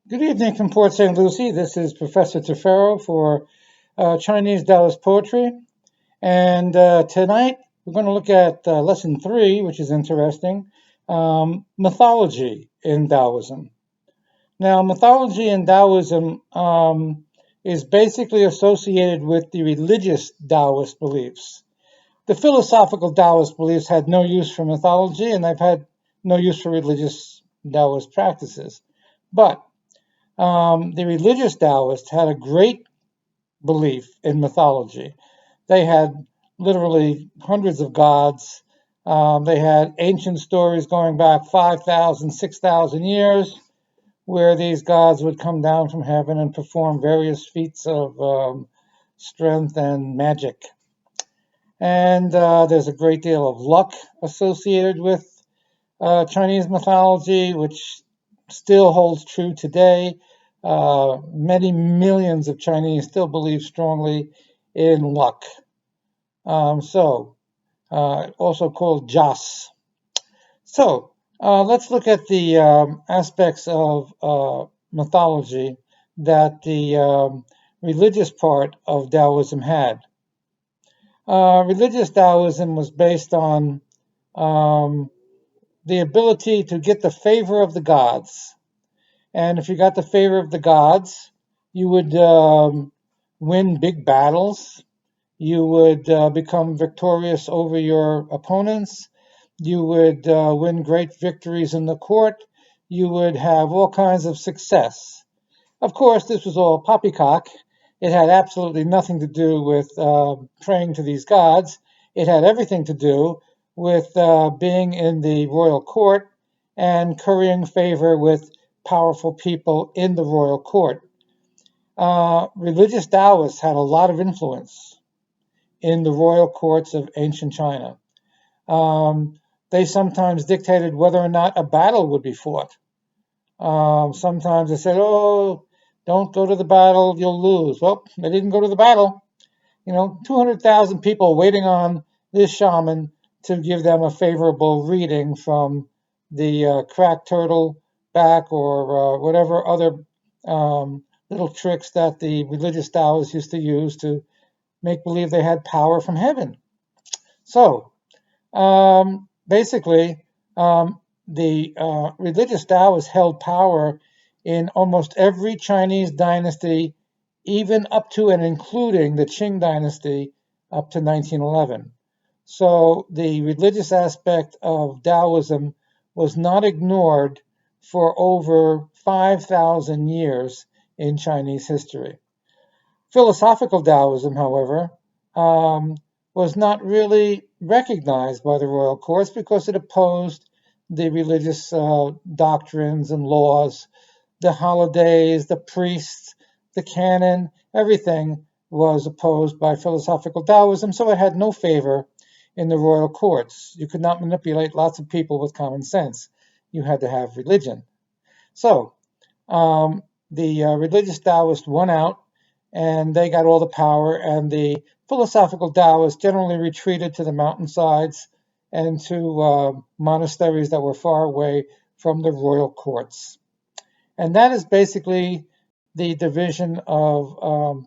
Good evening from Port St. Lucie. This is Professor Tefero for Chinese Taoist poetry. And tonight we're going to look at lesson 3, which is interesting, mythology in Taoism. Now, mythology in Taoism is basically associated with the religious Taoist beliefs. The philosophical Taoist beliefs had no use for mythology, and they've had no use for religious Taoist practices. But the religious Taoists had a great belief in mythology. They had literally hundreds of gods. They had ancient stories going back 5,000, 6,000 years, where these gods would come down from heaven and perform various feats of strength and magic. And there's a great deal of luck associated with Chinese mythology, which still holds true today. Many millions of Chinese still believe strongly in luck. Also called Jas. So let's look at the aspects of mythology that the religious part of Taoism had. Religious Taoism was based on the ability to get the favor of the gods. And if you got the favor of the gods, you would win big battles. You would become victorious over your opponents. You would win great victories in the court. You would have all kinds of success. Of course, this was all poppycock. It had absolutely nothing to do with praying to these gods. It had everything to do with being in the royal court and currying favor with powerful people in the royal court. Religious Taoists had a lot of influence in the royal courts of ancient China. They sometimes dictated whether or not a battle would be fought. Sometimes they said, oh, don't go to the battle, you'll lose. Well, they didn't go to the battle. 200,000 people waiting on this shaman to give them a favorable reading from the cracked turtle back or whatever other little tricks that the religious Taoists used to use to make believe they had power from heaven. So basically, the religious Taoists held power in almost every Chinese dynasty, even up to and including the Qing dynasty up to 1911. So the religious aspect of Taoism was not ignored for over 5,000 years in Chinese history. Philosophical Taoism, however, was not really recognized by the royal courts because it opposed the religious doctrines and laws, the holidays, the priests, the canon, everything was opposed by philosophical Taoism, so it had no favor in the royal courts. You could not manipulate lots of people with common sense. You had to have religion. So the religious Taoists won out, and they got all the power, and the philosophical Taoists generally retreated to the mountainsides and to monasteries that were far away from the royal courts. And that is basically the division of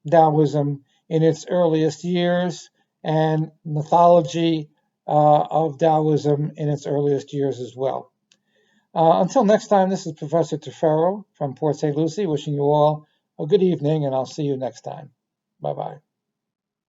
Taoism in its earliest years and mythology of Taoism in its earliest years as well. Until next time, this is Professor Tefero from Port St. Lucie, wishing you all a good evening, and I'll see you next time. Bye-bye.